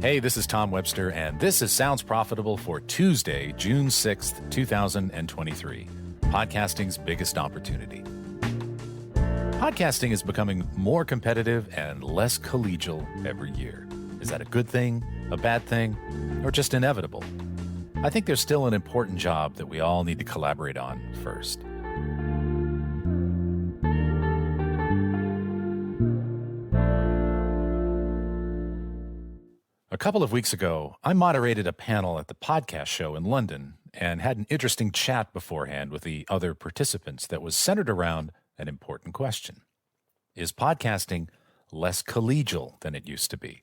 Hey, this is Tom Webster, and this is Sounds Profitable for Tuesday, June 6th, 2023, podcasting's biggest opportunity. Podcasting is becoming more competitive and less collegial every year. Is that a good thing, a bad thing, or just inevitable? I think there's still an important job that we all need to collaborate on first. A couple of weeks ago, I moderated a panel at the podcast show in London and had an interesting chat beforehand with the other participants that was centered around an important question. Is podcasting less collegial than it used to be?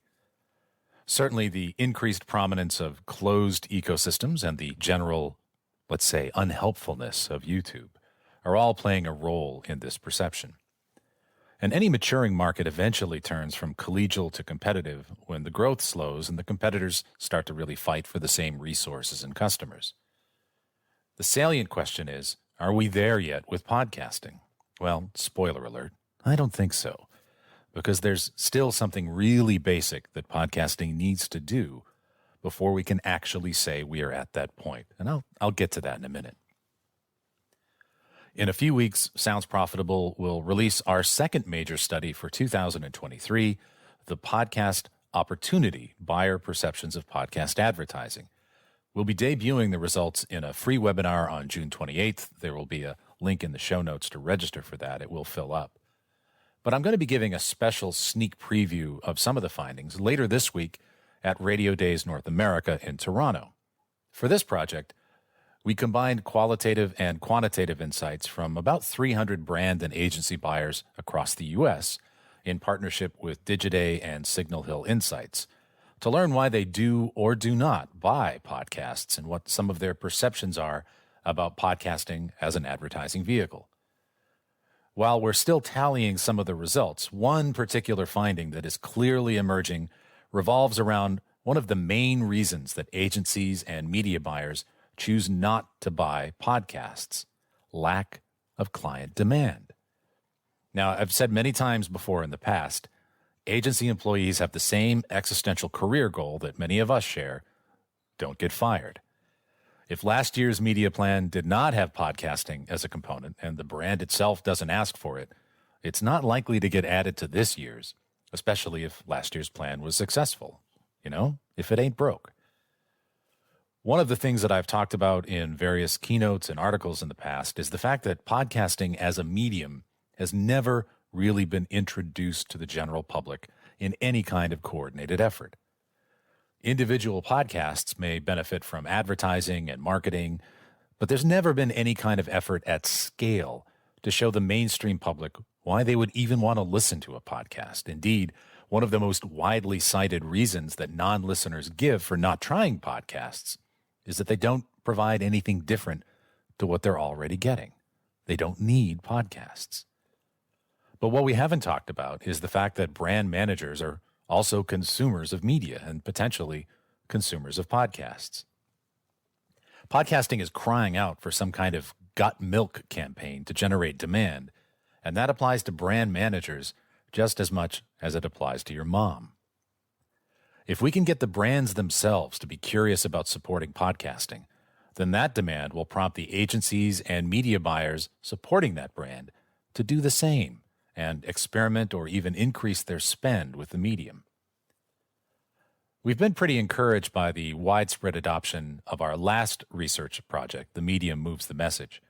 Certainly, the increased prominence of closed ecosystems and the general, let's say, unhelpfulness of YouTube are all playing a role in this perception. And any maturing market eventually turns from collegial to competitive when the growth slows and the competitors start to really fight for the same resources and customers. The salient question is, are we there yet with podcasting? Well, spoiler alert, I don't think so, because there's still something really basic that podcasting needs to do before we can actually say we are at that point. And I'll get to that in a minute. In a few weeks, Sounds Profitable will release our second major study for 2023, the Podcast Opportunity, Buyer Perceptions of Podcast Advertising. We'll be debuting the results in a free webinar on June 28th. There will be a link in the show notes to register for that. It will fill up. But I'm going to be giving a special sneak preview of some of the findings later this week at Radio Days North America in Toronto. For this project, we combined qualitative and quantitative insights from about 300 brand and agency buyers across the U.S. in partnership with Digiday and Signal Hill Insights to learn why they do or do not buy podcasts and what some of their perceptions are about podcasting as an advertising vehicle. While we're still tallying some of the results, one particular finding that is clearly emerging revolves around one of the main reasons that agencies and media buyers choose not to buy podcasts: lack of client demand. Now, I've said many times before in the past, agency employees have the same existential career goal that many of us share: don't get fired. If last year's media plan did not have podcasting as a component and the brand itself doesn't ask for it, it's not likely to get added to this year's, especially if last year's plan was successful. If it ain't broke. One of the things that I've talked about in various keynotes and articles in the past is the fact that podcasting as a medium has never really been introduced to the general public in any kind of coordinated effort. Individual podcasts may benefit from advertising and marketing, but there's never been any kind of effort at scale to show the mainstream public why they would even want to listen to a podcast. Indeed, one of the most widely cited reasons that non-listeners give for not trying podcasts is that they don't provide anything different to what they're already getting. They don't need podcasts. But what we haven't talked about is the fact that brand managers are also consumers of media and potentially consumers of podcasts. Podcasting is crying out for some kind of got milk campaign to generate demand, and that applies to brand managers just as much as it applies to your mom. If we can get the brands themselves to be curious about supporting podcasting, then that demand will prompt the agencies and media buyers supporting that brand to do the same and experiment or even increase their spend with the medium. We've been pretty encouraged by the widespread adoption of our last research project, The Medium Moves the Message,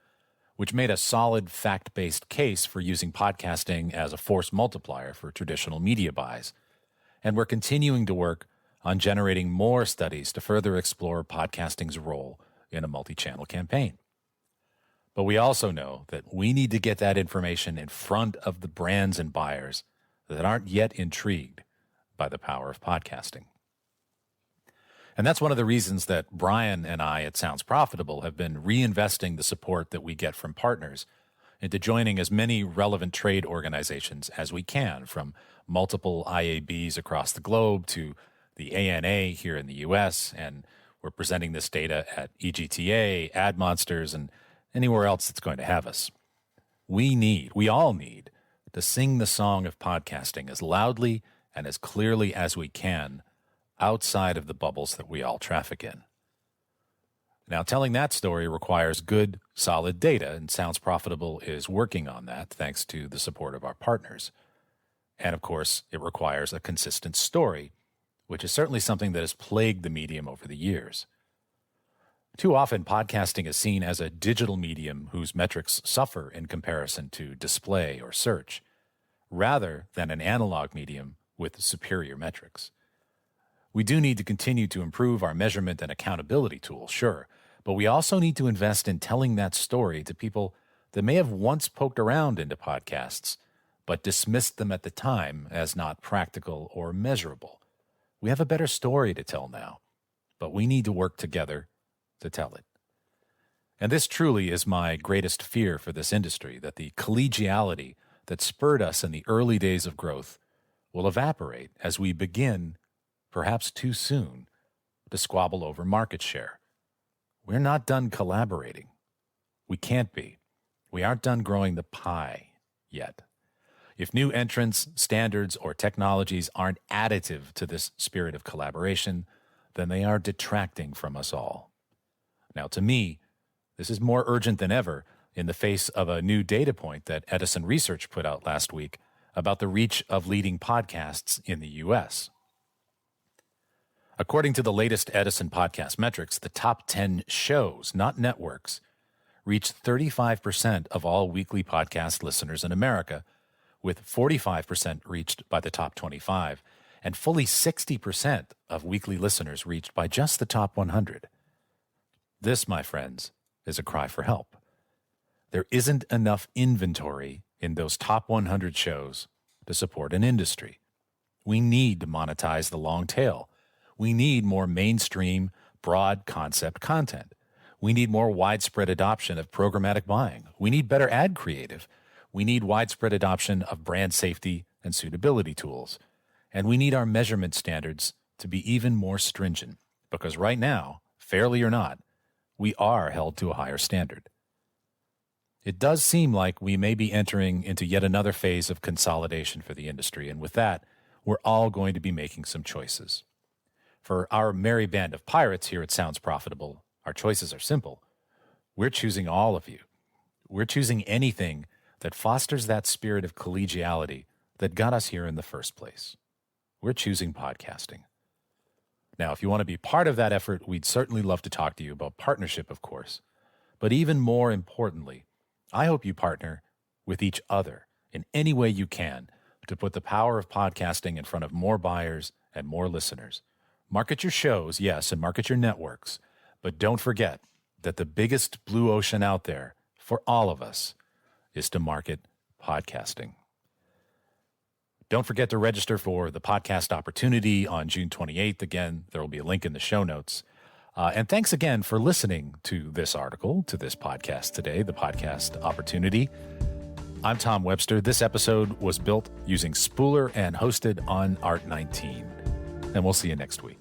which made a solid fact-based case for using podcasting as a force multiplier for traditional media buys. And we're continuing to work on generating more studies to further explore podcasting's role in a multi-channel campaign. But we also know that we need to get that information in front of the brands and buyers that aren't yet intrigued by the power of podcasting. And that's one of the reasons that Brian and I at Sounds Profitable have been reinvesting the support that we get from partners into joining as many relevant trade organizations as we can, from multiple IABs across the globe to the ANA here in the U.S., and we're presenting this data at EGTA, AdMonsters, and anywhere else that's going to have us. We all need to sing the song of podcasting as loudly and as clearly as we can outside of the bubbles that we all traffic in. Now, telling that story requires good, solid data, and Sounds Profitable is working on that thanks to the support of our partners. And of course, it requires a consistent story, which is certainly something that has plagued the medium over the years. Too often, podcasting is seen as a digital medium whose metrics suffer in comparison to display or search, rather than an analog medium with superior metrics. We do need to continue to improve our measurement and accountability tools, sure, but we also need to invest in telling that story to people that may have once poked around into podcasts, but dismissed them at the time as not practical or measurable. We have a better story to tell now, but we need to work together to tell it. And this truly is my greatest fear for this industry, that the collegiality that spurred us in the early days of growth will evaporate as we begin, perhaps too soon, to squabble over market share. We're not done collaborating. We can't be. We aren't done growing the pie yet. If new entrants, standards, or technologies aren't additive to this spirit of collaboration, then they are detracting from us all. Now, to me, this is more urgent than ever in the face of a new data point that Edison Research put out last week about the reach of leading podcasts in the U.S. According to the latest Edison podcast metrics, the top 10 shows, not networks, reached 35% of all weekly podcast listeners in America, with 45% reached by the top 25, and fully 60% of weekly listeners reached by just the top 100. This, my friends, is a cry for help. There isn't enough inventory in those top 100 shows to support an industry. We need to monetize the long tail. We need more mainstream, broad concept content. We need more widespread adoption of programmatic buying. We need better ad creative. We need widespread adoption of brand safety and suitability tools. And we need our measurement standards to be even more stringent, because right now, fairly or not, we are held to a higher standard. It does seem like we may be entering into yet another phase of consolidation for the industry, and with that, we're all going to be making some choices. For our merry band of pirates here at Sounds Profitable, our choices are simple. We're choosing all of you. We're choosing anything that fosters that spirit of collegiality that got us here in the first place. We're choosing podcasting. Now, if you want to be part of that effort, we'd certainly love to talk to you about partnership, of course. But even more importantly, I hope you partner with each other in any way you can to put the power of podcasting in front of more buyers and more listeners. Market your shows, yes, and market your networks. But don't forget that the biggest blue ocean out there for all of us is to market podcasting. Don't forget to register for the podcast opportunity on June 28th. Again, there will be a link in the show notes. And thanks again for listening to this article, to this podcast today, the podcast opportunity. I'm Tom Webster. This episode was built using Spooler and hosted on Art19. And we'll see you next week.